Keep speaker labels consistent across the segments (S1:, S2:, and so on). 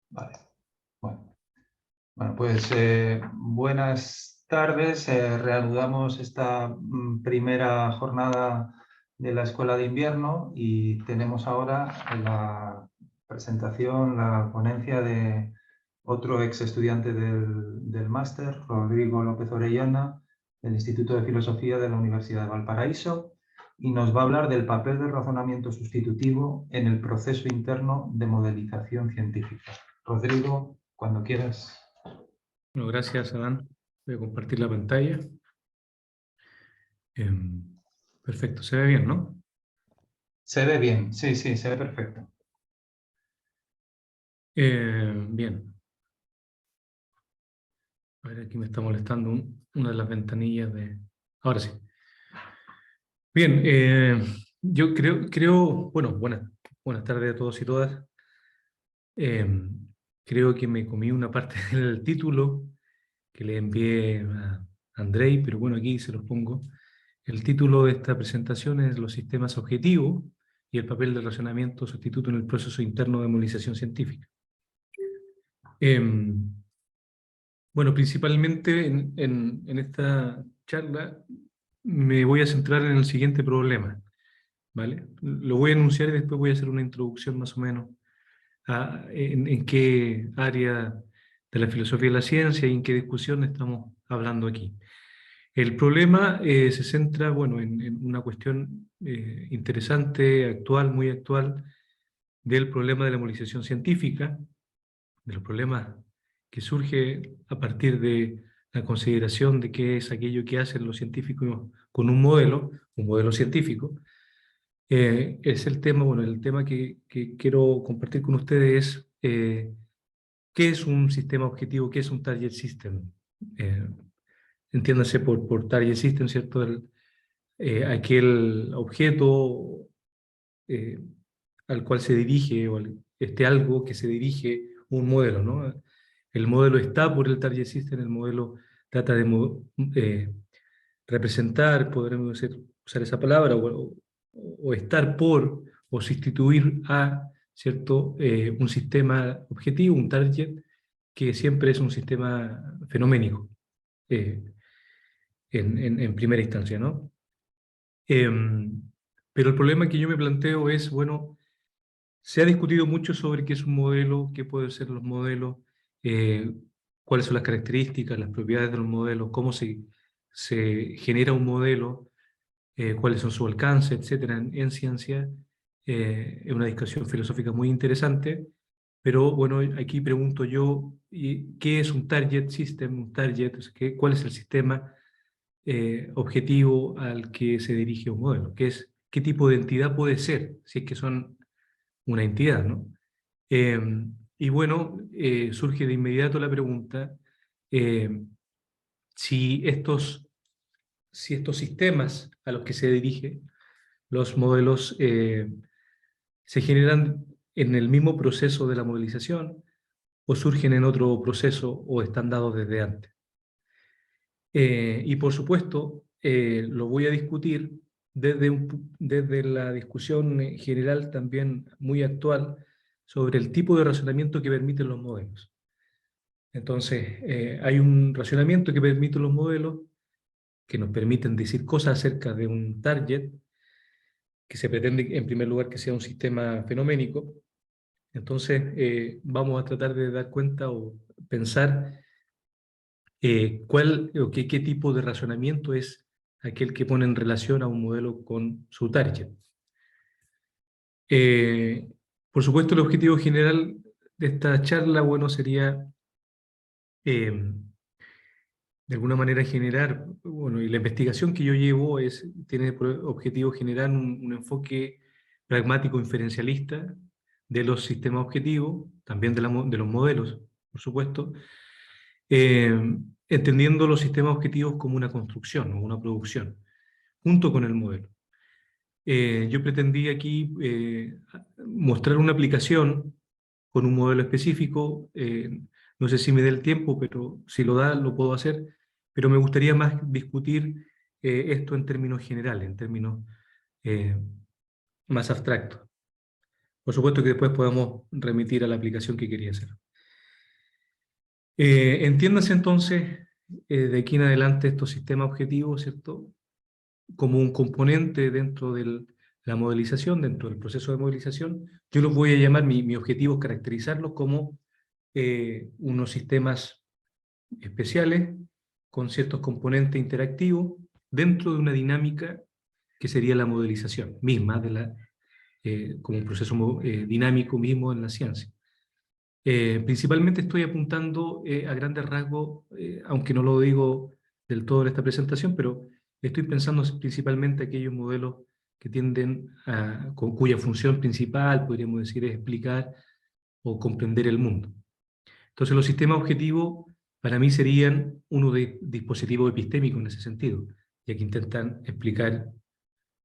S1: Vale. Bueno, pues buenas tardes. Reanudamos esta primera jornada de la Escuela de Invierno y tenemos ahora la presentación, la ponencia de otro ex estudiante del máster, Rodrigo López Orellana, del Instituto de Filosofía de la Universidad de Valparaíso, y nos va a hablar del papel del razonamiento sustitutivo en el proceso interno de modelización científica. Rodrigo, cuando quieras.
S2: Bueno, gracias, Adán. Voy a compartir la pantalla. Perfecto, se ve bien, ¿no?
S1: Se ve bien, sí, se ve perfecto.
S2: Bien. A ver, aquí me está molestando una de las ventanillas de... Ahora sí. Bien, yo creo, bueno, buenas tardes a todos y todas. Creo que me comí una parte del título que le envié a Andrei, pero bueno, aquí se los pongo. El título de esta presentación es Los sistemas objetivos y el papel del razonamiento sustituto en el proceso interno de movilización científica. Bueno, principalmente en esta charla me voy a centrar en el siguiente problema, ¿vale? Lo voy a enunciar y después voy a hacer una introducción más o menos en qué área de la filosofía de la ciencia y en qué discusión estamos hablando aquí. El problema se centra, bueno, en una cuestión interesante, actual, muy actual, del problema de la movilización científica, de los problemas que surge a partir de la consideración de qué es aquello que hacen los científicos con un modelo científico. Es el tema, bueno, el tema que quiero compartir con ustedes es qué es un sistema objetivo, qué es un target system. Eh, Entiéndase por target system, ¿cierto? Aquel objeto eh, al cual se dirige, o este algo que se dirige un modelo, ¿no? El modelo está por el target system, el modelo trata de representar, podremos usar esa palabra, o estar por, o sustituir a, ¿cierto? Un sistema objetivo, un target, que siempre es un sistema fenoménico, eh, en primera instancia, ¿no? Pero el problema que yo me planteo es, bueno, se ha discutido mucho sobre qué es un modelo, qué pueden ser los modelos, eh, cuáles son las características, las propiedades de los modelos, cómo se genera un modelo, cuáles son su alcance, etcétera, en ciencia. Es una discusión filosófica muy interesante, pero bueno, aquí pregunto yo, ¿qué es un target system? Un target, o sea, ¿cuál es el sistema objetivo al que se dirige un modelo? ¿Qué tipo de entidad puede ser, si es que son una entidad, ¿no? Eh, y bueno, surge de inmediato la pregunta, eh, si estos sistemas a los que se dirigen los modelos se generan en el mismo proceso de la modelización o surgen en otro proceso o están dados desde antes. Y por supuesto, lo voy a discutir desde la discusión general también muy actual sobre el tipo de razonamiento que permiten los modelos. Entonces, hay un razonamiento que permiten los modelos que nos permiten decir cosas acerca de un target que se pretende en primer lugar que sea un sistema fenoménico. Entonces, vamos a tratar de dar cuenta o pensar qué tipo de razonamiento es aquel que pone en relación a un modelo con su target. Eh, por supuesto, el objetivo general de esta charla, bueno, sería eh, de alguna manera generar, bueno, y la investigación que yo llevo tiene por objetivo generar un enfoque pragmático inferencialista de los sistemas objetivos, también de los modelos, por supuesto, entendiendo los sistemas objetivos como una construcción o una producción, junto con el modelo. Yo pretendí aquí mostrar una aplicación con un modelo específico, no sé si me dé el tiempo, pero si lo da, lo puedo hacer, pero me gustaría más discutir esto en términos generales, en términos eh, más abstractos. Por supuesto que después podemos remitir a la aplicación que quería hacer. Entiéndase entonces, de aquí en adelante estos sistemas objetivos, ¿cierto?, como un componente dentro de la modelización, dentro del proceso de modelización. Yo los voy a llamar, mi objetivo es caracterizarlos como unos sistemas especiales con ciertos componentes interactivos dentro de una dinámica que sería la modelización misma, como un proceso dinámico mismo en la ciencia. Principalmente estoy apuntando a grandes rasgos, aunque no lo digo del todo en esta presentación, pero estoy pensando principalmente aquellos modelos que tienden cuya función principal, podríamos decir, es explicar o comprender el mundo. Entonces los sistemas objetivos para mí serían uno de dispositivos epistémicos en ese sentido, ya que intentan explicar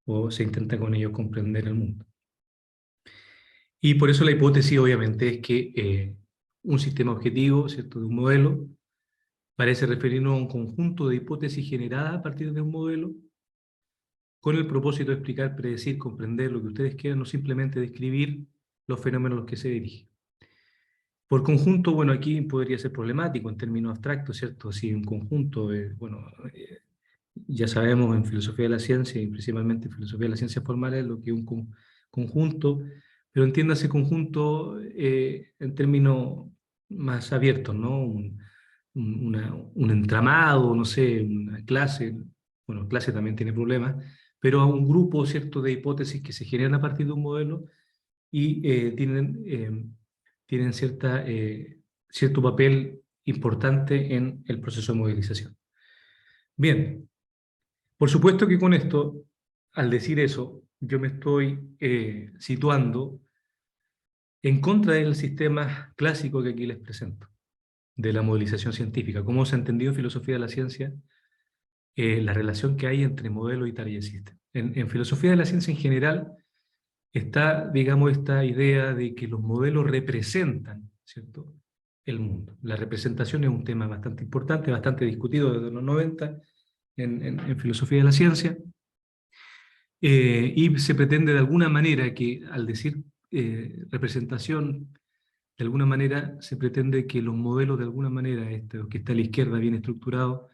S2: o se intenta con ellos comprender el mundo. Y por eso la hipótesis obviamente es que un sistema objetivo, ¿cierto?, de un modelo, parece referirnos a un conjunto de hipótesis generadas a partir de un modelo, con el propósito de explicar, predecir, comprender lo que ustedes quieran, no simplemente describir los fenómenos a los que se dirige. Por conjunto, bueno, aquí podría ser problemático en términos abstractos, ¿cierto? Si un conjunto, bueno, ya sabemos en filosofía de la ciencia, y principalmente en filosofía de las ciencias formales, lo que es un conjunto, pero entiéndase conjunto en términos más abiertos, ¿no? Un entramado, no sé, una clase, bueno, clase también tiene problemas, pero a un grupo, ¿cierto?, de hipótesis que se generan a partir de un modelo y tienen cierto papel importante en el proceso de modelización. Bien, por supuesto que con esto, al decir eso, yo me estoy situando en contra del sistema clásico que aquí les presento, de la modelización científica. Como se ha entendido en filosofía de la ciencia, la relación que hay entre modelo y target system. En filosofía de la ciencia en general está, digamos, esta idea de que los modelos representan, ¿cierto?, el mundo. La representación es un tema bastante importante, bastante discutido desde los 90 en filosofía de la ciencia, y se pretende de alguna manera que, al decir representación, de alguna manera se pretende que los modelos de alguna manera, lo que está a la izquierda bien estructurado,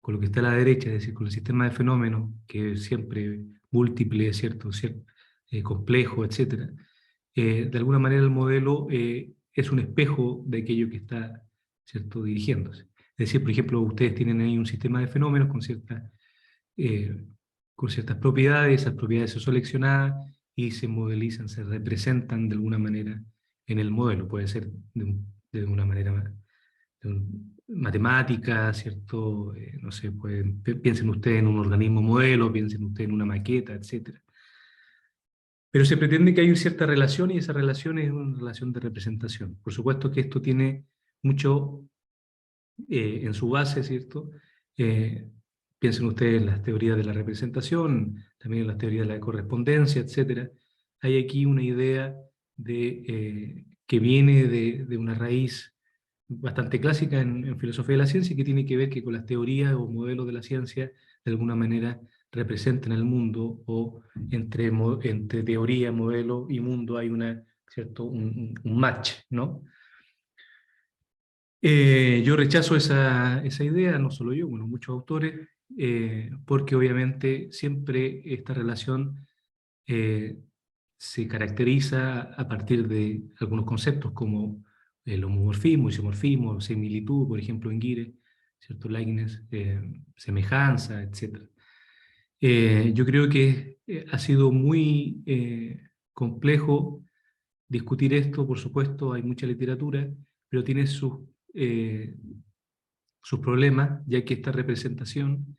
S2: con lo que está a la derecha, es decir, con el sistema de fenómenos, que es siempre múltiple, ¿cierto? Complejo, etc. De alguna manera el modelo es un espejo de aquello que está, ¿cierto?, dirigiéndose. Es decir, por ejemplo, ustedes tienen ahí un sistema de fenómenos eh, con ciertas propiedades, esas propiedades son seleccionadas y se modelizan, se representan de alguna manera en el modelo. Puede ser de una manera matemática, ¿cierto? No sé, piensen ustedes en un organismo modelo, piensen ustedes en una maqueta, etc. Pero se pretende que hay una cierta relación y esa relación es una relación de representación. Por supuesto que esto tiene mucho en su base, ¿cierto? Piensen ustedes en las teorías de la representación, también en las teorías de la correspondencia, etc. Hay aquí una idea que viene de una raíz bastante clásica en filosofía de la ciencia y que tiene que ver que con las teorías o modelos de la ciencia de alguna manera representan el mundo o entre teoría, modelo y mundo hay ¿cierto? Un match, ¿no? Yo rechazo esa idea, no solo yo, bueno, muchos autores, porque obviamente siempre esta relación eh, se caracteriza a partir de algunos conceptos como el homomorfismo, isomorfismo, similitud, por ejemplo, en Guire, ¿cierto? Likeness, semejanza, etc. Yo creo que ha sido muy complejo discutir esto, por supuesto, hay mucha literatura, pero tiene eh, sus problemas, ya que esta representación,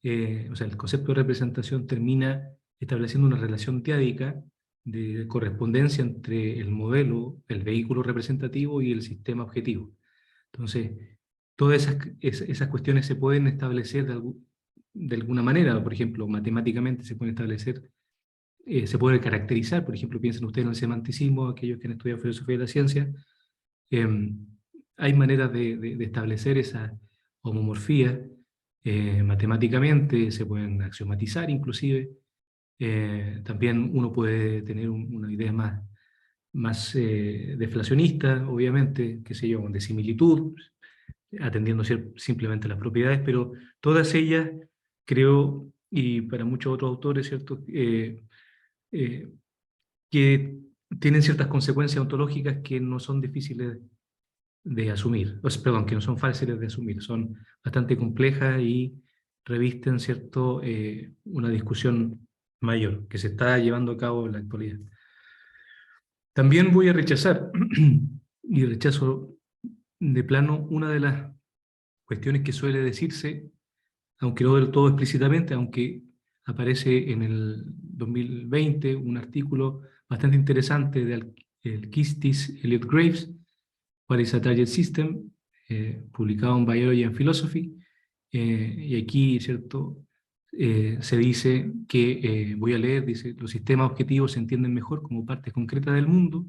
S2: o sea, el concepto de representación termina estableciendo una relación teádica de correspondencia entre el modelo, el vehículo representativo y el sistema objetivo. Entonces, todas esas cuestiones se pueden establecer de alguna manera, por ejemplo, matemáticamente se pueden establecer, se puede caracterizar, por ejemplo, piensen ustedes en el semanticismo, aquellos que han estudiado filosofía de la ciencia, eh, hay maneras de establecer esa homomorfía matemáticamente, se pueden axiomatizar inclusive. También uno puede tener una idea más deflacionista, obviamente, qué sé yo, de similitud, atendiendo simplemente las propiedades, pero todas ellas, creo, y para muchos otros autores, ¿cierto? Eh, que tienen ciertas consecuencias ontológicas que no son difíciles de asumir, perdón, que no son fáciles de asumir, son bastante complejas y revisten, ¿cierto? Una discusión mayor que se está llevando a cabo en la actualidad. También voy a rechazar, y rechazo de plano, una de las cuestiones que suele decirse, aunque no del todo explícitamente, aunque aparece en el 2020 un artículo bastante interesante de Alkistis Elliot Graves, What is a Target System, publicado en Biology and Philosophy, y aquí, ¿cierto? Se dice que, voy a leer, dice, los sistemas objetivos se entienden mejor como partes concretas del mundo.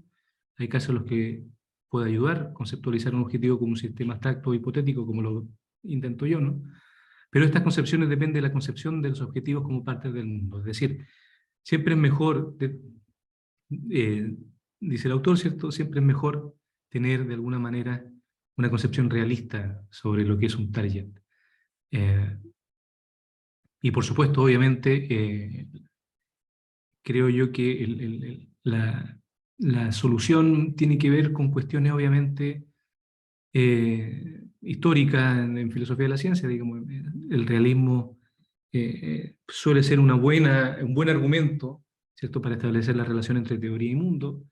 S2: Hay casos en los que puede ayudar conceptualizar un objetivo como un sistema abstracto o hipotético, como lo intento yo, ¿no? Pero estas concepciones dependen de la concepción de los objetivos como partes del mundo. Es decir, siempre es mejor, eh, dice el autor, ¿cierto? Siempre es mejor tener de alguna manera una concepción realista sobre lo que es un target. Y por supuesto, obviamente, creo yo que la solución tiene que ver con cuestiones obviamente históricas en filosofía de la ciencia, digamos, el realismo suele ser un buen argumento, ¿cierto?, para establecer la relación entre teoría y mundo,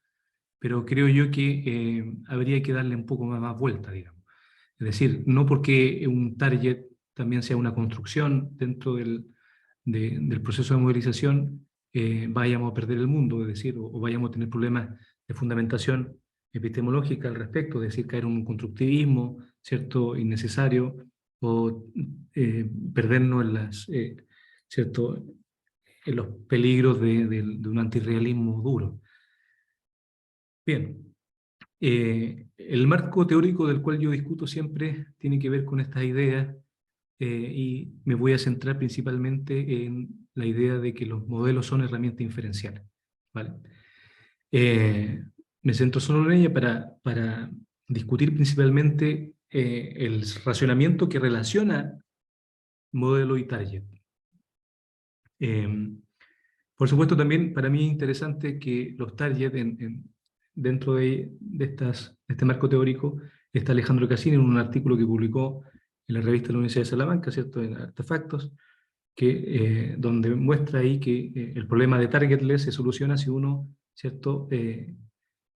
S2: pero creo yo que habría que darle un poco más vuelta, digamos. Es decir, no porque un target también sea una construcción dentro del proceso de modelización, vayamos a perder el mundo, es decir, o vayamos a tener problemas de fundamentación epistemológica al respecto, es decir, caer en un constructivismo, ¿cierto?, innecesario, o perdernos ¿cierto?, en los peligros de un antirrealismo duro. Bien. El marco teórico del cual yo discuto siempre tiene que ver con estas ideas y me voy a centrar principalmente en la idea de que los modelos son herramientas inferenciales, ¿vale? Me centro solo en ella para discutir principalmente el racionamiento que relaciona modelo y target. Por supuesto, también para mí es interesante que los targets dentro de este marco teórico está Alejandro Cassini en un artículo que publicó en la revista de la Universidad de Salamanca, ¿cierto?, en Artefactos, donde muestra ahí que el problema de targetless se soluciona si uno, ¿cierto?,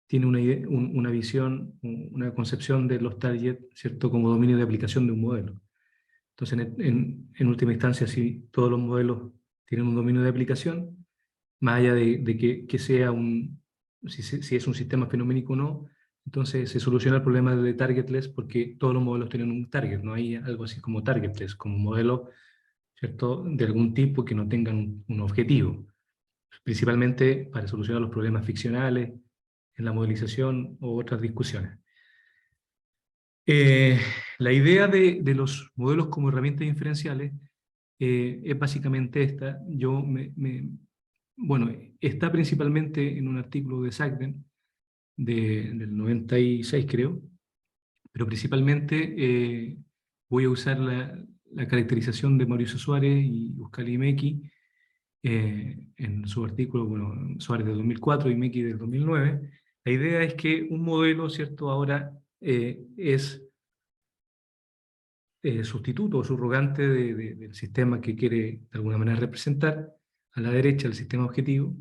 S2: tiene una visión, una concepción de los targets, ¿cierto?, como dominio de aplicación de un modelo. Entonces, en última instancia, si todos los modelos tienen un dominio de aplicación, más allá de que sea si es un sistema fenoménico o no, entonces se soluciona el problema de targetless porque todos los modelos tienen un target, no hay algo así como targetless, como modelos, ¿cierto?, de algún tipo que no tengan un objetivo, principalmente para solucionar los problemas ficcionales en la modelización u otras discusiones. La idea de los modelos como herramientas inferenciales es básicamente esta. Bueno, está principalmente en un artículo de Sagden del 96, creo, pero principalmente voy a usar la caracterización de Mauricio Suárez y Euskal Imeki en su artículo, bueno, Suárez del 2004 y Imeki del 2009. La idea es que un modelo, ¿cierto?, ahora es sustituto o subrogante del sistema que quiere de alguna manera representar, a la derecha el sistema objetivo,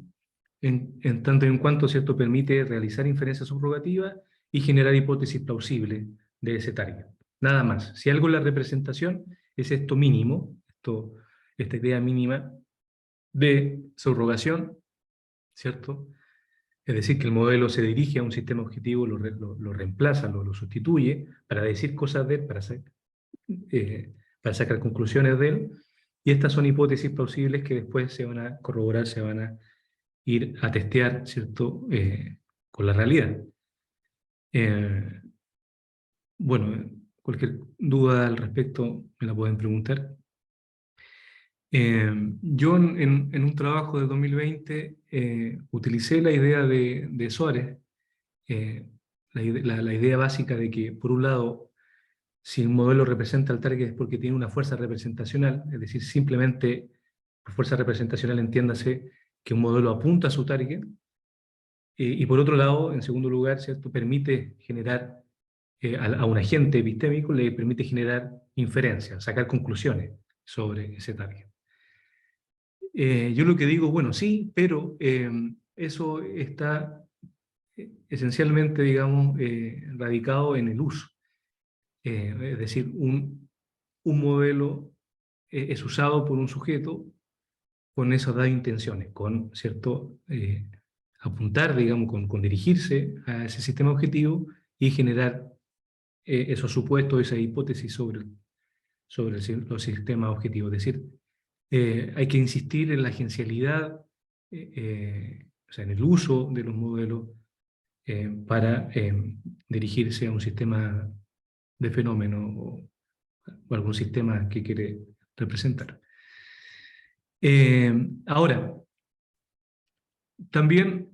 S2: en tanto y en cuanto, ¿cierto?, permite realizar inferencias subrogativas y generar hipótesis plausibles de ese target. Nada más. Si algo en la representación es esto mínimo, esta idea mínima de subrogación, ¿cierto? Es decir, que el modelo se dirige a un sistema objetivo, lo reemplaza, lo sustituye, para decir cosas de él, para sacar conclusiones de él, y estas son hipótesis plausibles que después se van a corroborar, se van a ir a testear, ¿cierto?, con la realidad. Bueno, cualquier duda al respecto me la pueden preguntar. Yo en un trabajo de 2020 utilicé la idea de Suárez, la idea básica de que, por un lado, si un modelo representa al target es porque tiene una fuerza representacional, es decir, simplemente por fuerza representacional entiéndase que un modelo apunta a su target, y por otro lado, en segundo lugar, ¿cierto?, permite generar a un agente epistémico, le permite generar inferencias, sacar conclusiones sobre ese target. Yo lo que digo, bueno, sí, pero eso está esencialmente, digamos, radicado en el uso. Es decir, un modelo es usado por un sujeto con esas dos intenciones, con, ¿cierto?, apuntar, digamos, con dirigirse a ese sistema objetivo y generar esos supuestos, esa hipótesis sobre los sistemas objetivos. Es decir, hay que insistir en la agencialidad, o sea, en el uso de los modelos para dirigirse a un sistema de fenómeno o algún sistema que quiere representar. Ahora, también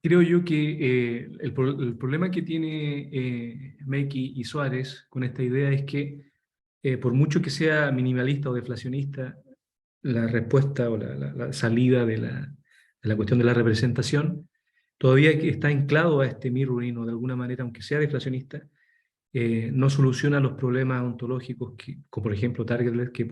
S2: creo yo que el problema que tiene Meki y Suárez con esta idea es que por mucho que sea minimalista o deflacionista, la respuesta o la salida de la cuestión de la representación, todavía está anclado a este mirroring o de alguna manera, aunque sea deflacionista, no soluciona los problemas ontológicos, como por ejemplo targetless, que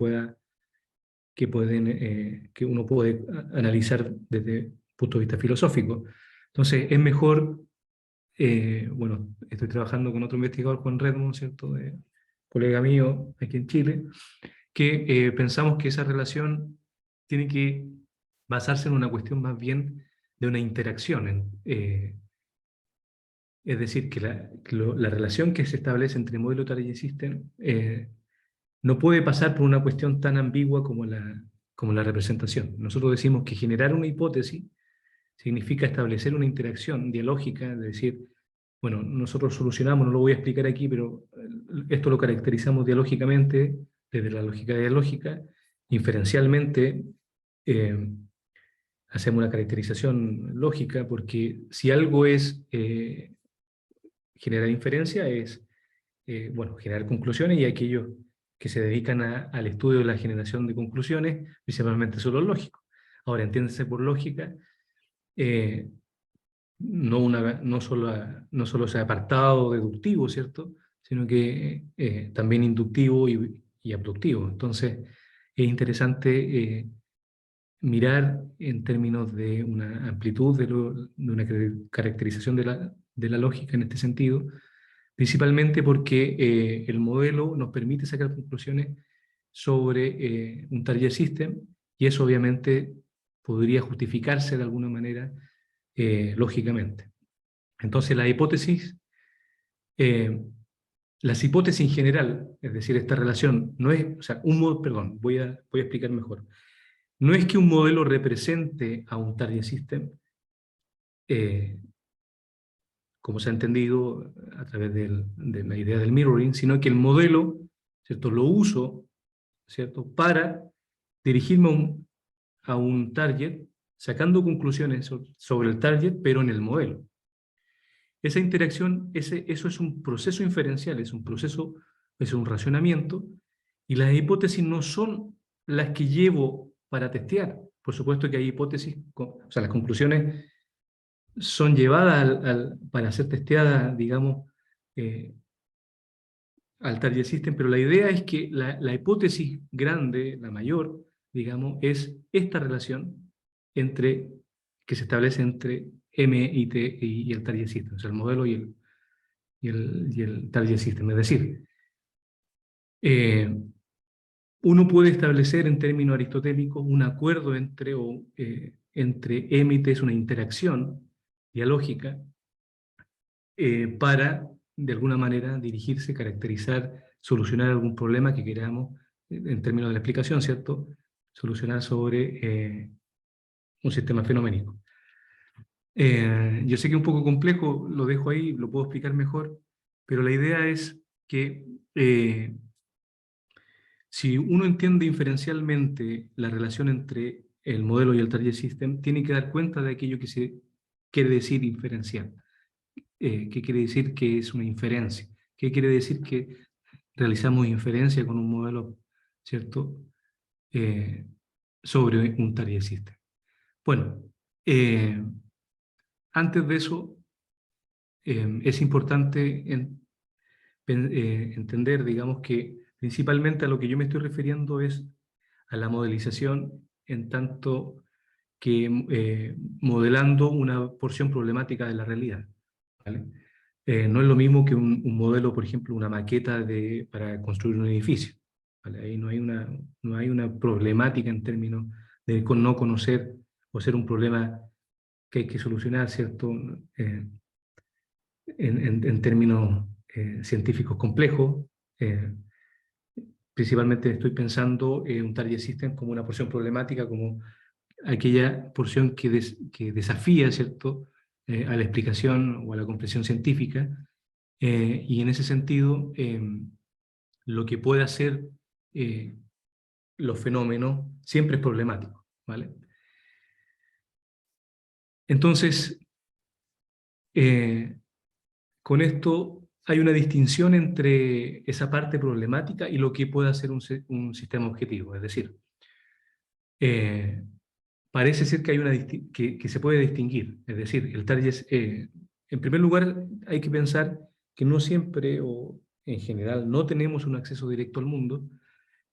S2: uno puede analizar desde el punto de vista filosófico. Entonces, es mejor, bueno, estoy trabajando con otro investigador, Juan Redmond, ¿cierto?, colega mío aquí en Chile, que pensamos que esa relación tiene que basarse en una cuestión más bien de una interacción. Es decir, que la relación que se establece entre modelo target system no puede pasar por una cuestión tan ambigua como la representación. Nosotros decimos que generar una hipótesis significa establecer una interacción dialógica, es decir, bueno, nosotros solucionamos, no lo voy a explicar aquí, pero esto lo caracterizamos dialógicamente, desde la lógica dialógica, inferencialmente, hacemos una caracterización lógica, porque si algo es generar inferencia, es bueno, generar conclusiones, y aquellos que se dedican al estudio de la generación de conclusiones, principalmente son los lógicos. Ahora, entiéndase por lógica, no solo ese apartado deductivo, ¿cierto?, sino que también inductivo y abductivo. Entonces, es interesante mirar en términos de una amplitud, de una caracterización de la lógica en este sentido, principalmente porque el modelo nos permite sacar conclusiones sobre un target system, y eso obviamente podría justificarse de alguna manera lógicamente. Entonces las hipótesis en general, es decir, esta relación, no es, o sea, perdón, voy a explicar mejor. No es que un modelo represente a un target system, como se ha entendido a través de la idea del mirroring, sino que el modelo, ¿cierto?, lo uso, ¿cierto?, para dirigirme a un target, sacando conclusiones sobre el target, pero en el modelo. Esa interacción, eso es un proceso inferencial, es un racionamiento, y las hipótesis no son las que llevo para testear. Por supuesto que hay hipótesis, o sea, las conclusiones son llevadas para ser testeadas, digamos, al target system, pero la idea es que la hipótesis grande, la mayor, digamos, es esta relación que se establece entre M y T y el target system, o sea, el modelo y el target system. Es decir, uno puede establecer en términos aristotélicos un acuerdo entre M y T, es una interacción dialógica para, de alguna manera, dirigirse, caracterizar, solucionar algún problema que queramos, en términos de la explicación, ¿cierto?, solucionar sobre un sistema fenoménico. Yo sé que es un poco complejo, lo dejo ahí, lo puedo explicar mejor, pero la idea es que si uno entiende inferencialmente la relación entre el modelo y el target system, tiene que dar cuenta de aquello que se quiere decir inferencial. ¿Qué quiere decir que es una inferencia? ¿Qué quiere decir que realizamos inferencia con un modelo, ¿cierto?, sobre un target system. Bueno, antes de eso, es importante entender, digamos, que principalmente a lo que yo me estoy refiriendo es a la modelización en tanto que modelando una porción problemática de la realidad, ¿vale? No es lo mismo que un modelo, por ejemplo, una maqueta para construir un edificio, ¿vale? Ahí no hay una problemática en términos de no conocer o ser un problema que hay que solucionar, ¿cierto? En términos científicos complejos. Principalmente estoy pensando en un target system como una porción problemática, como aquella porción que desafía, ¿cierto?, a la explicación o a la comprensión científica, y en ese sentido, lo que puede hacer los fenómenos siempre es problemático, ¿vale? Entonces, con esto hay una distinción entre esa parte problemática y lo que puede hacer un sistema objetivo, es decir, parece ser que, que se puede distinguir, es decir, el target, en primer lugar hay que pensar que no siempre o en general no tenemos un acceso directo al mundo.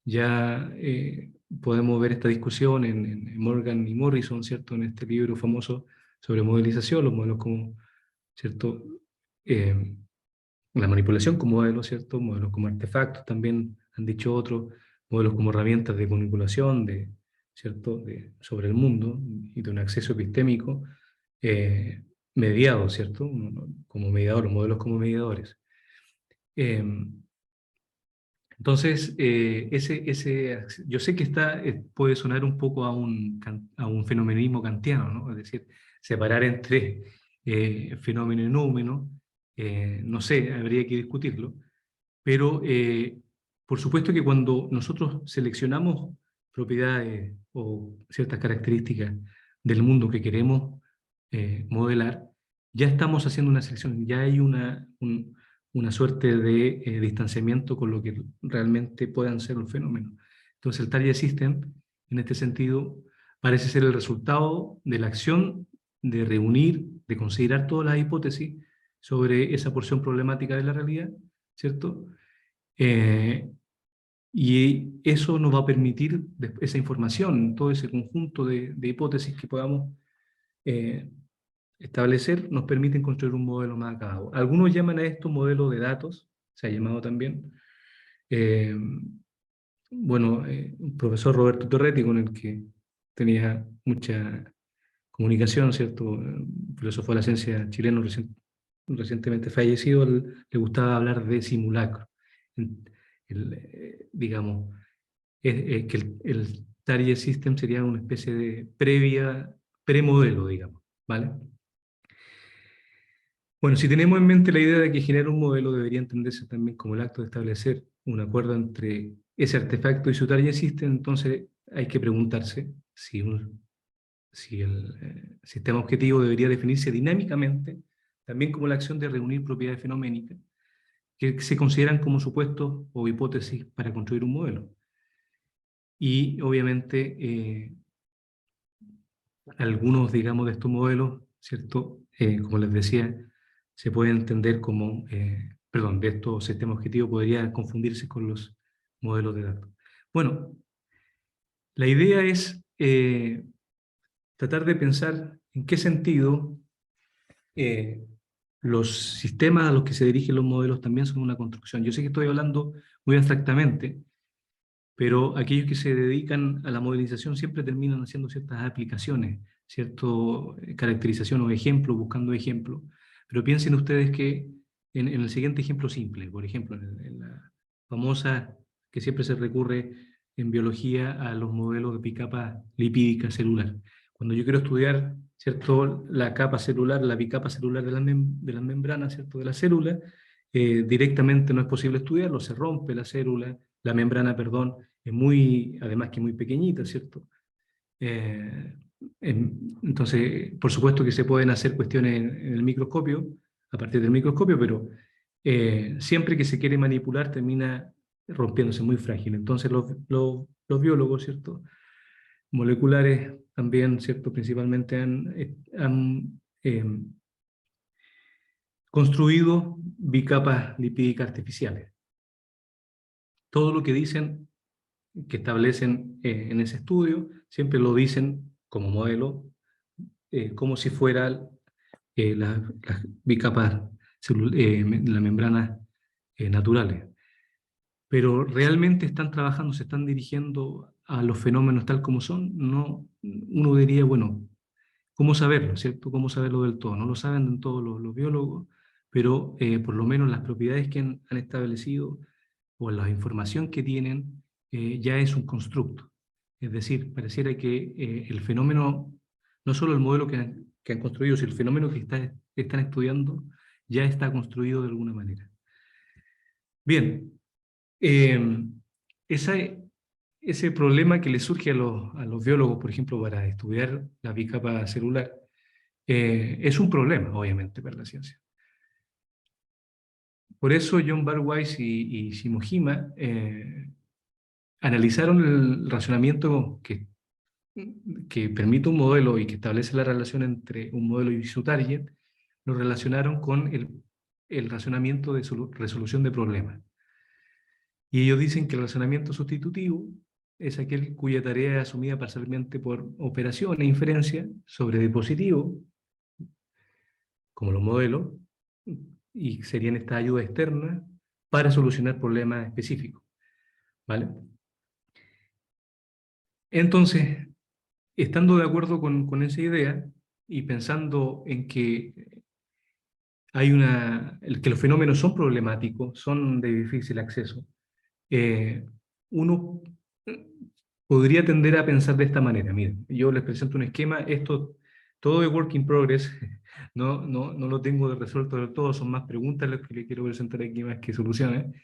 S2: Ya podemos ver esta discusión en Morgan y Morrison, ¿cierto?, en este libro famoso sobre modelización, los modelos como, ¿cierto?, la manipulación como modelo, ¿cierto?, modelos como artefactos, también han dicho otros, modelos como herramientas de manipulación, ¿cierto?, sobre el mundo y de un acceso epistémico mediado, ¿cierto?, como mediador, los modelos como mediadores. Entonces, yo sé que puede sonar un poco a un fenomenismo kantiano, ¿no? Es decir, separar entre fenómeno y númeno, no sé, habría que discutirlo, pero por supuesto que cuando nosotros seleccionamos propiedades o ciertas características del mundo que queremos modelar, ya estamos haciendo una selección, ya hay una suerte de distanciamiento con lo que realmente puedan ser los fenómenos. Entonces el target system, en este sentido, parece ser el resultado de la acción de reunir, de considerar todas las hipótesis sobre esa porción problemática de la realidad, ¿cierto? Y eso nos va a permitir, esa información, todo ese conjunto de hipótesis que podamos establecer, nos permiten construir un modelo más acabado. Algunos llaman a esto modelo de datos, se ha llamado también. Bueno, un profesor Roberto Torretti, con el que tenía mucha comunicación, ¿cierto?, filósofo de la ciencia chileno recientemente fallecido, le gustaba hablar de simulacro. Digamos, que el target system sería una especie de premodelo, digamos, ¿vale? Bueno, si tenemos en mente la idea de que generar un modelo debería entenderse también como el acto de establecer un acuerdo entre ese artefacto y su target system, entonces hay que preguntarse si el sistema objetivo debería definirse dinámicamente, también como la acción de reunir propiedades fenoménicas, que se consideran como supuestos o hipótesis para construir un modelo. Y obviamente algunos, digamos, de estos modelos, ¿cierto?, como les decía, se puede entender como, perdón, de estos sistemas objetivos podría confundirse con los modelos de datos. Bueno, la idea es tratar de pensar en qué sentido los sistemas a los que se dirigen los modelos también son una construcción. Yo sé que estoy hablando muy abstractamente, pero aquellos que se dedican a la modelización siempre terminan haciendo ciertas aplicaciones, cierta caracterización o ejemplos, buscando ejemplos. Pero piensen ustedes que en el siguiente ejemplo simple, por ejemplo, en la famosa que siempre se recurre en biología a los modelos de bicapa lipídica celular. Cuando yo quiero estudiar, ¿cierto?, la capa celular, la bicapa celular de las membranas, ¿cierto?, de la célula, directamente no es posible estudiarlo, se rompe la membrana, perdón, es además que muy pequeñita, ¿cierto? Entonces, por supuesto que se pueden hacer cuestiones en el microscopio, a partir del microscopio, pero siempre que se quiere manipular termina rompiéndose, muy frágil. Entonces los biólogos, ¿cierto?, moleculares también, ¿cierto?, principalmente han construido bicapas lipídicas artificiales. Todo lo que dicen, que establecen en ese estudio, siempre lo dicen como modelo, como si fuera las bicapas, las membranas naturales. Pero realmente están trabajando, se están dirigiendo a los fenómenos tal como son. No, uno diría, bueno, ¿cómo saberlo, cierto? ¿Cómo saberlo del todo? No lo saben todos los biólogos, pero por lo menos las propiedades que han establecido o la información que tienen ya es un constructo. Es decir, pareciera que el fenómeno, no solo el modelo que han construido, sino el fenómeno que están estudiando ya está construido de alguna manera. Bien, ese problema que le surge a los biólogos, por ejemplo, para estudiar la bicapa celular, es un problema, obviamente, para la ciencia. Por eso John Barwise y Shimohima analizaron el razonamiento que permite un modelo y que establece la relación entre un modelo y su target, lo relacionaron con el razonamiento de resolución de problemas. Y ellos dicen que el razonamiento sustitutivo es aquel cuya tarea es asumida parcialmente por operación e inferencia sobre dispositivos, como los modelos, y serían estas ayudas externas para solucionar problemas específicos. ¿Vale? Entonces, estando de acuerdo con esa idea y pensando en que que los fenómenos son problemáticos, son de difícil acceso, uno podría tender a pensar de esta manera. Miren, yo les presento un esquema, esto todo es work in progress, no lo tengo resuelto del todo, son más preguntas las que les quiero presentar aquí más que soluciones,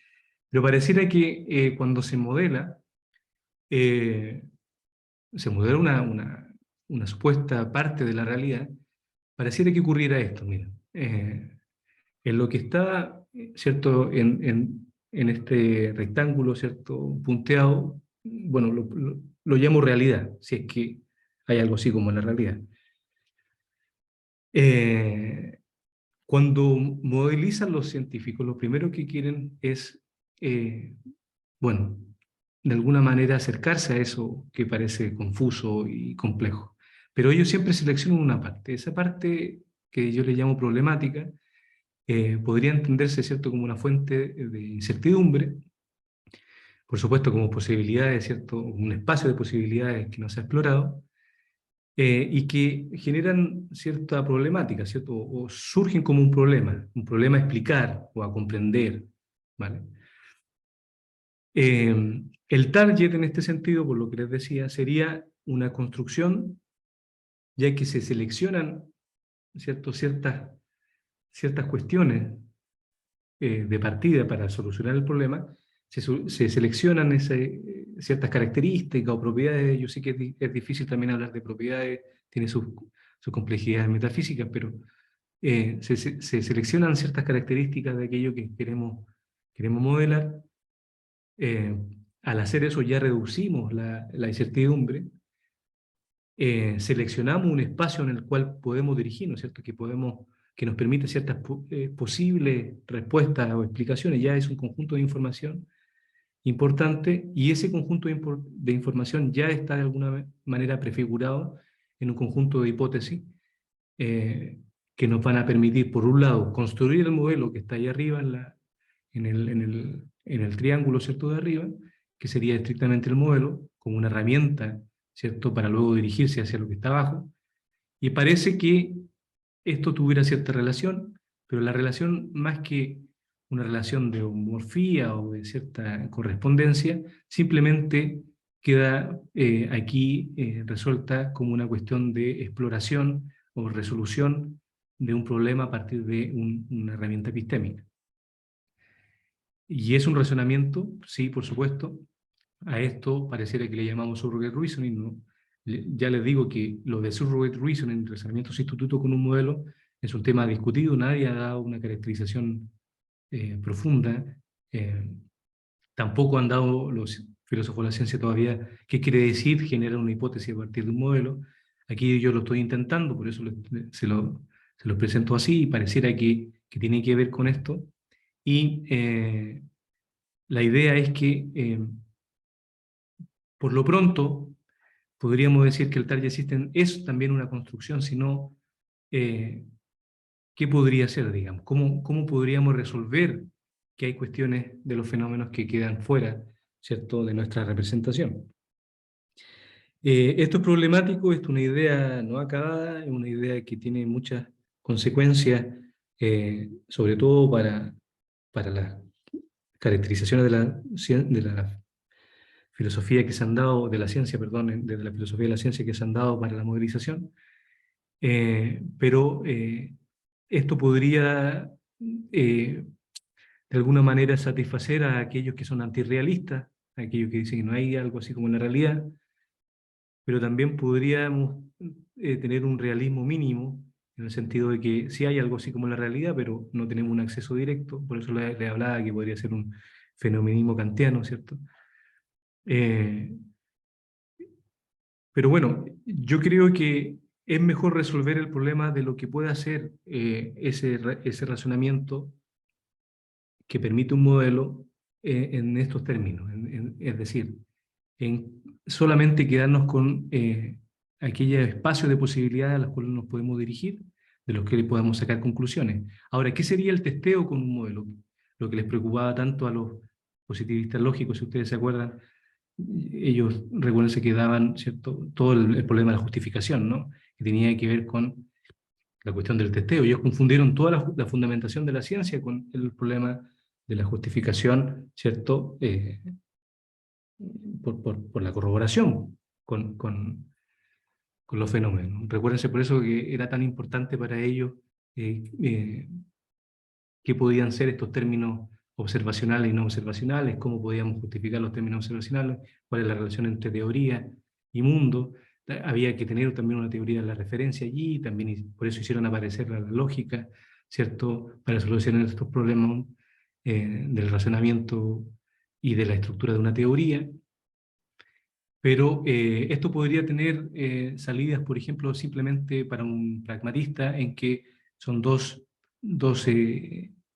S2: pero pareciera que cuando se modela una supuesta parte de la realidad, pareciera que ocurriera esto, miren. En lo que está, ¿cierto?, en este rectángulo, ¿cierto?, punteado, bueno, lo llamo realidad, si es que hay algo así como la realidad. Cuando modelizan los científicos, lo primero que quieren es, bueno, de alguna manera acercarse a eso que parece confuso y complejo. Pero ellos siempre seleccionan una parte. Esa parte que yo le llamo problemática, podría entenderse, ¿cierto?, como una fuente de incertidumbre, por supuesto como posibilidades, ¿cierto?, un espacio de posibilidades que no se ha explorado, y que generan cierta problemática, ¿cierto?, o surgen como un problema a explicar o a comprender, ¿vale? El target en este sentido, por lo que les decía, sería una construcción, ya que se seleccionan, ¿cierto?, ciertas cuestiones de partida para solucionar el problema, se seleccionan ciertas características o propiedades. Yo sé que es difícil también hablar de propiedades, tiene sus complejidades metafísicas, pero se seleccionan ciertas características de aquello que queremos modelar. Al hacer eso ya reducimos la incertidumbre, seleccionamos un espacio en el cual podemos dirigirnos, ¿cierto?, que nos permite ciertas posibles respuestas o explicaciones. Ya es un conjunto de información importante, y ese conjunto de información ya está de alguna manera prefigurado en un conjunto de hipótesis que nos van a permitir, por un lado, construir el modelo que está ahí arriba en el triángulo, ¿cierto?, de arriba, que sería estrictamente el modelo, como una herramienta, ¿cierto?, para luego dirigirse hacia lo que está abajo. Y parece que esto tuviera cierta relación, pero la relación, más que una relación de homomorfía o de cierta correspondencia, simplemente queda aquí resuelta como una cuestión de exploración o resolución de un problema a partir de una herramienta epistémica. Y es un razonamiento, sí, por supuesto. A esto pareciera que le llamamos surrogate reasoning, ¿no? Ya les digo que lo de surrogate reasoning, razonamiento sustituto con un modelo, es un tema discutido, nadie ha dado una caracterización profunda. Tampoco han dado los filósofos de la ciencia todavía qué quiere decir generar una hipótesis a partir de un modelo. Aquí yo lo estoy intentando, por eso se lo presento así, y pareciera que tiene que ver con esto. Y la idea es que, por lo pronto, podríamos decir que el Target System es también una construcción, sino eh, qué podría ser, digamos, cómo podríamos resolver que hay cuestiones de los fenómenos que quedan fuera, ¿cierto?, de nuestra representación. Esto es problemático, es una idea no acabada, es una idea que tiene muchas consecuencias, sobre todo para las caracterizaciones de la filosofía que se han dado, de la ciencia, perdón, de la filosofía de la ciencia que se han dado para la modelización, pero esto podría de alguna manera satisfacer a aquellos que son antirrealistas, a aquellos que dicen que no hay algo así como en la realidad, pero también podríamos tener un realismo mínimo, en el sentido de que sí hay algo así como en la realidad, pero no tenemos un acceso directo, por eso le hablaba que podría ser un fenomenismo kantiano, ¿cierto? Eh, pero bueno, yo creo que es mejor resolver el problema de lo que puede hacer ese razonamiento que permite un modelo en estos términos, es decir, en solamente quedarnos con aquellos espacios de posibilidades a los cuales nos podemos dirigir, de los que podemos sacar conclusiones. Ahora, ¿qué sería el testeo con un modelo? Lo que les preocupaba tanto a los positivistas lógicos, si ustedes se acuerdan, ellos recuerden que daban, ¿cierto?, todo el problema de la justificación, ¿no?, que tenía que ver con la cuestión del testeo. Ellos confundieron toda la fundamentación de la ciencia con el problema de la justificación, ¿cierto?, por la corroboración con los fenómenos. Recuérdense por eso que era tan importante para ellos qué podían ser estos términos observacionales y no observacionales, cómo podíamos justificar los términos observacionales, cuál es la relación entre teoría y mundo. Había que tener también una teoría de la referencia allí, también por eso hicieron aparecer la lógica, ¿cierto?, para solucionar estos problemas del razonamiento y de la estructura de una teoría. Pero esto podría tener salidas, por ejemplo, simplemente para un pragmatista, en que son dos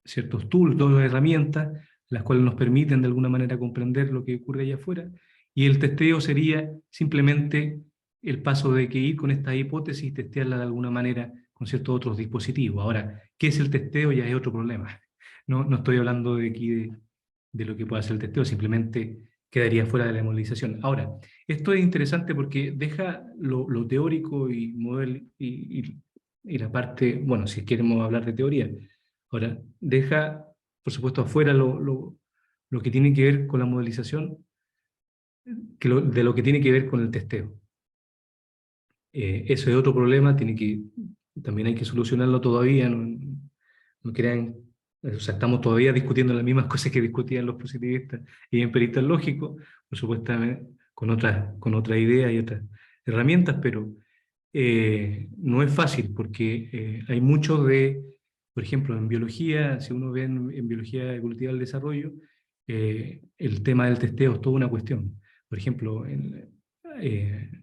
S2: ciertos tools, dos herramientas, las cuales nos permiten de alguna manera comprender lo que ocurre allá afuera, y el testeo sería simplemente el paso de que ir con esta hipótesis y testearla de alguna manera con ciertos otros dispositivos. Ahora, ¿qué es el testeo? Ya es otro problema. No estoy hablando de aquí de lo que pueda ser el testeo, simplemente quedaría fuera de la movilización. Ahora, esto es interesante porque deja lo teórico y la parte, bueno, si queremos hablar de teoría, ahora, deja, por supuesto, afuera lo que tiene que ver con la modelización, de lo que tiene que ver con el testeo. Eso es otro problema, también hay que solucionarlo todavía, no crean, o sea, estamos todavía discutiendo las mismas cosas que discutían los positivistas y empiristas lógicos, por supuesto, con otras ideas y otras herramientas, pero no es fácil porque hay mucho por ejemplo, en biología, si uno ve en biología evolutiva del desarrollo, el tema del testeo es toda una cuestión. Por ejemplo,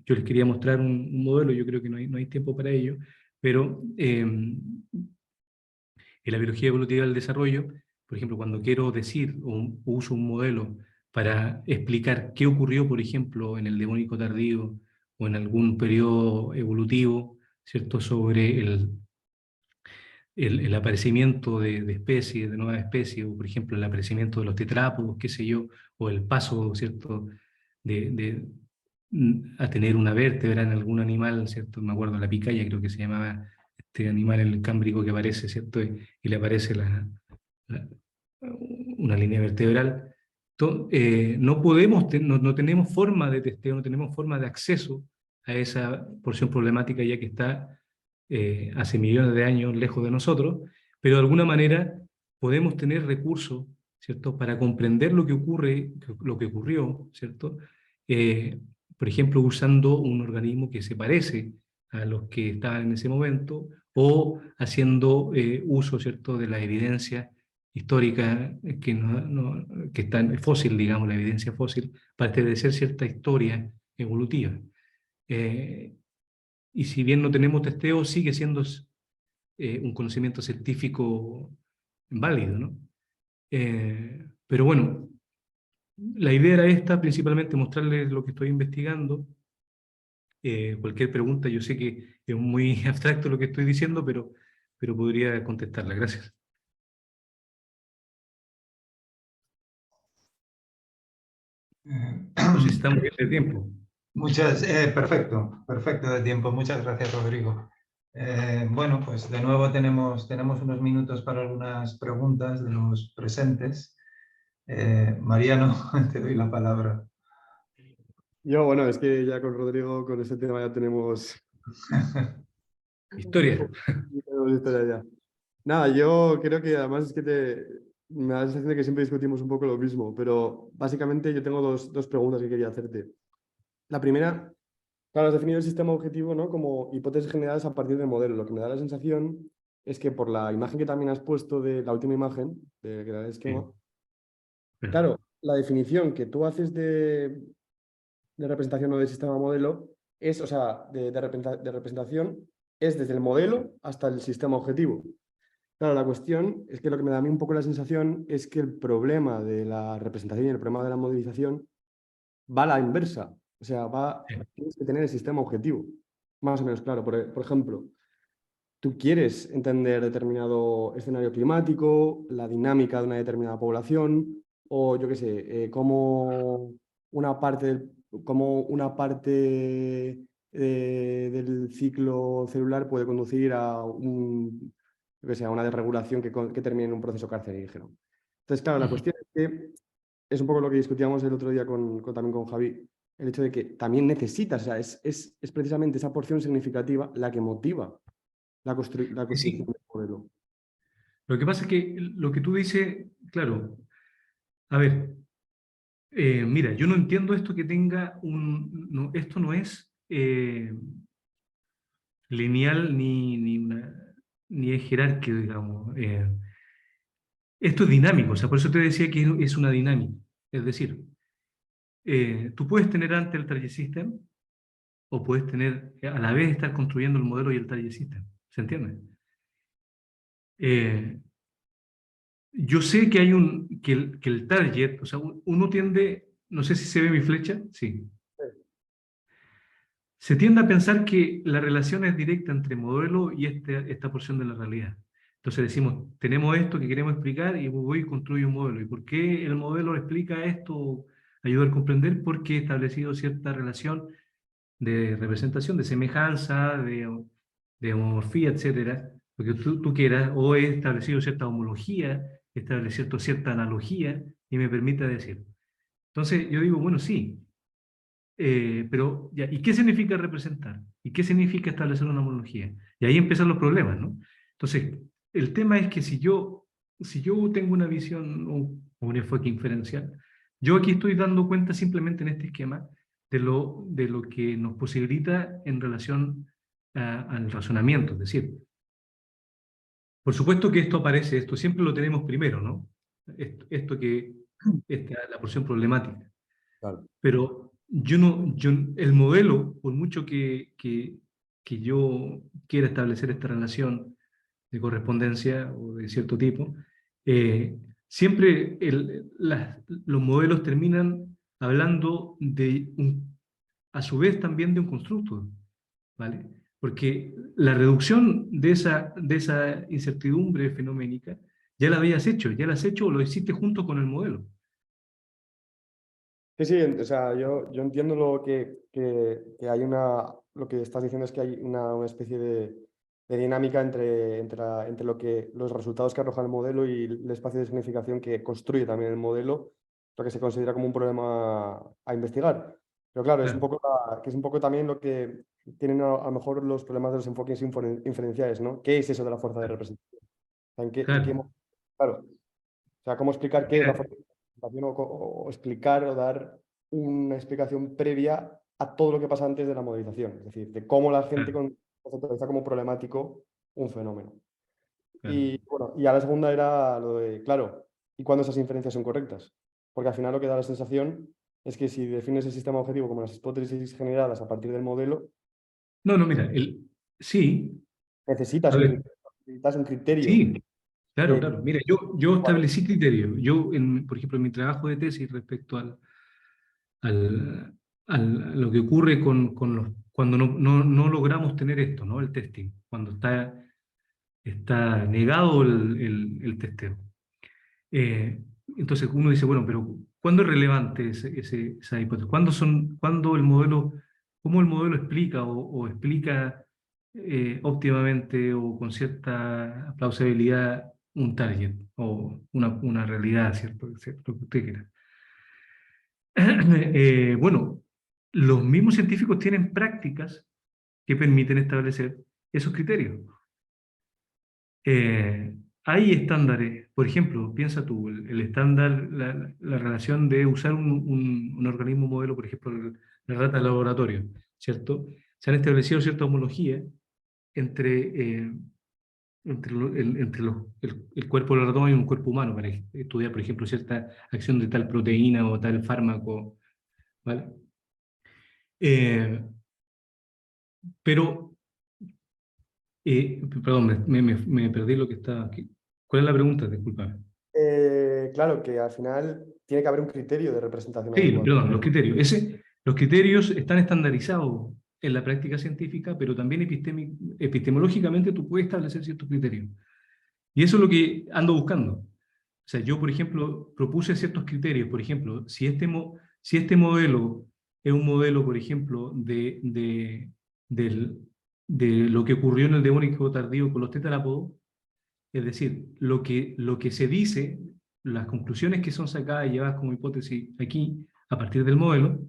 S2: yo les quería mostrar un modelo, yo creo que no hay tiempo para ello, pero en la biología evolutiva del desarrollo, por ejemplo, cuando quiero decir o uso un modelo para explicar qué ocurrió, por ejemplo, en el Devónico tardío o en algún periodo evolutivo, ¿cierto?, sobre el aparecimiento de especies, de nuevas especies, o por ejemplo el aparecimiento de los tetrápodos, qué sé yo, o el paso, ¿cierto?, de a tener una vértebra en algún animal, ¿cierto? Me acuerdo la picaya, creo que se llamaba este animal en el Cámbrico que aparece, ¿cierto? Y le aparece la- una línea vertebral. No podemos, no tenemos forma de testeo, no tenemos forma de acceso a esa porción problemática ya que está hace millones de años lejos de nosotros, pero de alguna manera podemos tener recursos, ¿cierto?, para comprender lo que ocurre, lo que ocurrió, ¿cierto? Por ejemplo, usando un organismo que se parece a los que estaban en ese momento, o haciendo uso, ¿cierto?, de la evidencia histórica que está fósil, digamos, la evidencia fósil, para establecer cierta historia evolutiva. Y si bien no tenemos testeo, sigue siendo un conocimiento científico válido, ¿no? Pero bueno, la idea era esta, principalmente mostrarles lo que estoy investigando. Cualquier pregunta, yo sé que es muy abstracto lo que estoy diciendo, pero podría contestarla. Gracias. No sé si estamos bien de tiempo.
S1: Perfecto de tiempo. Muchas gracias, Rodrigo. Bueno, pues de nuevo tenemos unos minutos para algunas preguntas de los presentes. Mariano, te doy la palabra.
S3: Yo, bueno, es que ya con Rodrigo, con este tema ya tenemos
S2: Historia.
S3: tenemos historia ya. Nada, yo creo que además es que me da la sensación de que siempre discutimos un poco lo mismo, pero básicamente yo tengo dos preguntas que quería hacerte. La primera, claro, has definido el sistema objetivo, ¿no? Como hipótesis generadas a partir del modelo. Lo que me da la sensación es que por la imagen que también has puesto de la última imagen, que era el esquema,
S2: Sí.
S3: claro, la definición que tú haces de representación o de sistema modelo es, o sea, de representación es desde el modelo hasta el sistema objetivo. Claro, la cuestión es que lo que me da a mí un poco la sensación es que el problema de la representación y el problema de la modelización va a la inversa. O sea, tienes que tener el sistema objetivo. Más o menos claro. Por ejemplo, tú quieres entender determinado escenario climático, la dinámica de una determinada población, o yo qué sé, cómo una parte del ciclo celular puede conducir a yo qué sé, a una desregulación que termine en un proceso cancerígeno. Entonces, claro, la cuestión es que es un poco lo que discutíamos el otro día también con Javi, el hecho de que también necesitas, o sea, es precisamente esa porción significativa la que motiva la construcción
S2: Sí.
S3: del modelo.
S2: Lo que pasa es que lo que tú dices, claro, a ver, mira, yo no entiendo esto que tenga esto no es lineal ni es jerárquico, digamos. Esto es dinámico, o sea, por eso te decía que es una dinámica. Es decir, tú puedes tener antes el target system o puedes tener, a la vez estar construyendo el modelo y el target system. ¿Se entiende? Yo sé que hay que el target, o sea, uno tiende, no sé si se ve mi flecha, sí. Se tiende a pensar que la relación es directa entre modelo y esta porción de la realidad. Entonces decimos, tenemos esto que queremos explicar y voy y construyo un modelo. ¿Y por qué el modelo explica esto? Ayuda a comprender porque he establecido cierta relación de representación, de semejanza, de homorfía, etcétera, lo que tú quieras, o he establecido cierta homología, he establecido cierta analogía y me permite decir. Entonces yo digo, bueno, sí, pero ya, ¿y qué significa representar? ¿Y qué significa establecer una homología? Y ahí empiezan los problemas, ¿no? Entonces, el tema es que si yo tengo una visión o un enfoque inferencial, yo aquí estoy dando cuenta simplemente en este esquema de lo que nos posibilita en relación al razonamiento. Es decir, por supuesto que esto siempre lo tenemos primero, ¿no? La porción problemática.
S3: Claro.
S2: Pero el modelo, por mucho que yo quiera establecer esta relación de correspondencia o de cierto tipo, siempre los modelos terminan hablando a su vez también de un constructo, ¿vale? Porque la reducción de esa incertidumbre fenoménica ya la habías hecho, ya la has hecho o lo hiciste junto con el modelo.
S3: Sí, sí, o sea, yo entiendo que hay lo que estás diciendo es que hay una especie de dinámica entre los resultados que arroja el modelo y el espacio de significación que construye también el modelo, lo que se considera como un problema a investigar. Pero claro,
S2: Claro.
S3: que es un poco también lo que tienen a lo mejor los problemas de los enfoques inferenciales, ¿no? ¿Qué es eso de la fuerza de representación? O sea,
S2: Claro.
S3: claro, o sea, ¿cómo explicar qué es la
S2: Mira,
S3: fuerza de representación o explicar o dar una explicación previa a todo lo que pasa antes de la modelización? Es decir, de cómo la gente
S2: claro,
S3: conceptualiza como problemático un fenómeno.
S2: claro.
S3: Y bueno, Bueno, y a la segunda era lo de, claro, ¿y cuándo esas inferencias son correctas? Porque al final lo que da la sensación es que si defines el sistema objetivo como las hipótesis generadas a partir del modelo,
S2: No, no, mira, sí,
S3: necesitas
S2: a
S3: un
S2: ver,
S3: criterio. Necesitas un criterio.
S2: sí, claro,
S3: eh,
S2: claro. Mira, yo
S3: ¿Cuál es?
S2: establecí criterios. Por ejemplo, en mi trabajo de tesis respecto al, a lo que ocurre cuando no logramos tener esto, ¿no? El testing, cuando está negado el testeo. Eh, entonces uno dice, bueno, pero ¿cuándo es relevante esa hipótesis? ¿Cuándo cómo el modelo explica o explica óptimamente o con cierta plausibilidad un target o una realidad, ¿cierto? Lo que usted quiera. Bueno, los mismos científicos tienen prácticas que permiten establecer esos criterios. Eh, Hay estándares, por ejemplo, piensa tú, el estándar, la relación de usar un organismo modelo, por ejemplo, la rata de laboratorio, ¿cierto? Se han establecido cierta homología entre, el cuerpo del ratón y un cuerpo humano para estudiar, por ejemplo, cierta acción de tal proteína o tal fármaco, ¿vale? Eh, pero, perdón, me perdí lo que estaba aquí. ¿Cuál es la pregunta? Disculpa.
S3: Claro que al final tiene que haber un criterio de representación
S2: Sí,
S3: adecuado.
S2: perdón, los criterios. Los criterios están estandarizados en la práctica científica, pero también epistemológicamente tú puedes establecer ciertos criterios. Y eso es lo que ando buscando. O sea, yo, por ejemplo, propuse ciertos criterios. Por ejemplo, si este modelo es un modelo, por ejemplo, del- de lo que ocurrió en el Devónico tardío con los tetrapodos, es decir, lo que se dice, las conclusiones que son sacadas y llevadas como hipótesis aquí, a partir del modelo,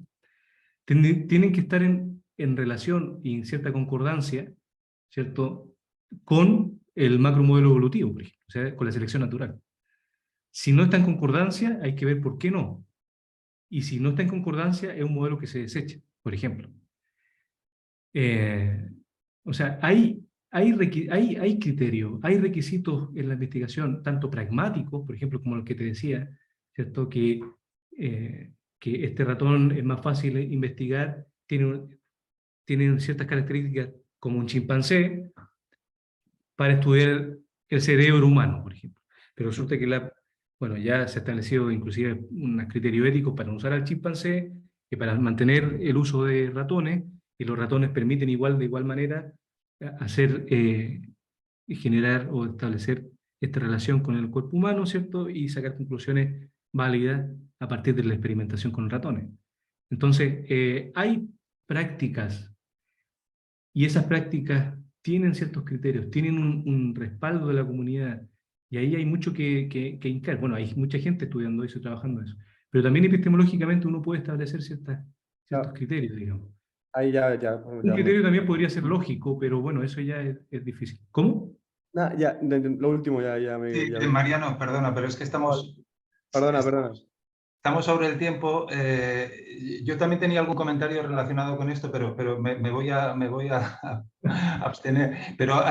S2: tienen que estar en relación y en cierta concordancia, ¿cierto?, con el macromodelo evolutivo, por ejemplo, o sea, con la selección natural. Si no está en concordancia, hay que ver por qué no. Y si no está en concordancia, es un modelo que se desecha, por ejemplo. Eh, o sea, hay criterios, hay requisitos en la investigación, tanto pragmáticos, por ejemplo, como el que te decía, ¿cierto? Que este ratón es más fácil de investigar, tiene ciertas características como un chimpancé para estudiar el cerebro humano, por ejemplo. Pero resulta que bueno, ya se ha establecido inclusive unos criterios éticos para no usar al chimpancé, que para mantener el uso de ratones, y los ratones permiten de igual manera hacer y generar o establecer esta relación con el cuerpo humano, ¿cierto? Y sacar conclusiones válidas a partir de la experimentación con ratones. Entonces, hay prácticas y esas prácticas tienen ciertos criterios, tienen un respaldo de la comunidad, y ahí hay mucho que hincar. Bueno, hay mucha gente estudiando eso y trabajando eso, pero también epistemológicamente uno puede establecer ciertos
S3: Ya,
S2: criterios, digamos.
S3: ahí ya, bueno,
S2: Un criterio también podría ser lógico, pero bueno, eso ya es difícil. ¿Cómo?
S3: lo último ya
S1: Sí,
S3: me...
S1: Mariano, perdona, pero es que
S3: Vale. Perdona,
S1: est-
S3: perdona.
S1: estamos sobre el tiempo. Yo también tenía algún comentario relacionado con esto, pero me voy a abstener. Pero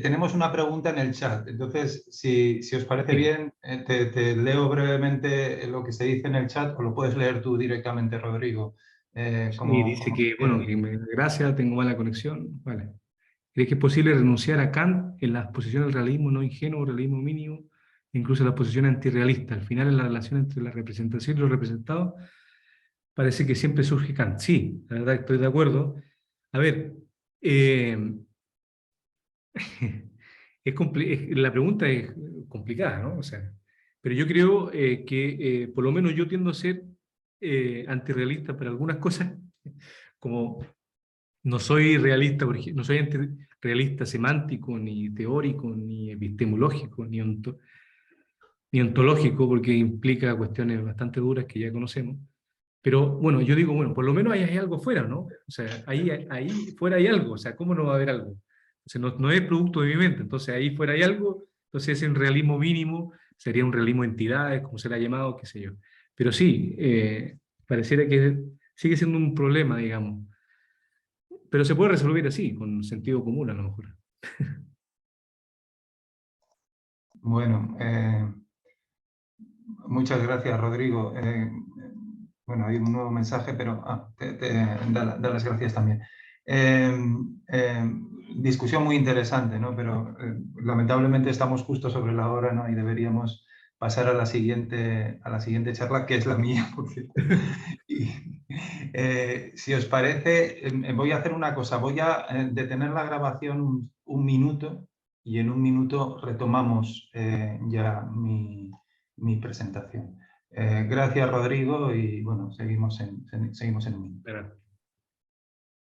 S1: tenemos una pregunta en el chat. Entonces, si os parece
S2: Sí.
S1: bien, te leo brevemente lo que se dice en el chat o lo puedes leer tú directamente, Rodrigo.
S2: Y dice que, bueno, que gracias, tengo mala conexión. Vale. ¿Crees que es posible renunciar a Kant en las posiciones del realismo no ingenuo, realismo mínimo, incluso las posiciones antirrealistas? Al final, en la relación entre la representación y los representados, parece que siempre surge Kant. Sí, la verdad estoy de acuerdo. A ver, eh, la pregunta es complicada, ¿no? O sea, pero yo creo que por lo menos yo tiendo a ser antirrealista para algunas cosas, como no soy realista, no soy realista semántico, ni teórico, ni epistemológico, ni ontológico, porque implica cuestiones bastante duras que ya conocemos. Pero bueno, yo digo, bueno, por lo menos hay algo fuera, ¿no? O sea, ahí fuera hay algo, o sea, ¿cómo no va a haber algo? O sea, no es producto de mi mente, entonces ahí fuera hay algo, entonces ese realismo mínimo sería un realismo de entidades, como se le ha llamado, qué sé yo. Pero sí, pareciera que sigue siendo un problema, digamos. Pero se puede resolver así, con sentido común a lo mejor.
S1: Bueno, muchas gracias, Rodrigo. Bueno, hay un nuevo mensaje, pero da las gracias también. Discusión muy interesante, ¿no? Pero lamentablemente estamos justo sobre la hora, ¿no? Y deberíamos pasar a la siguiente charla, que es la mía, por cierto. Y, si os parece, voy a hacer una cosa. Voy a detener la grabación un minuto y en un minuto retomamos ya mi presentación. Gracias, Rodrigo, y bueno, seguimos en un minuto.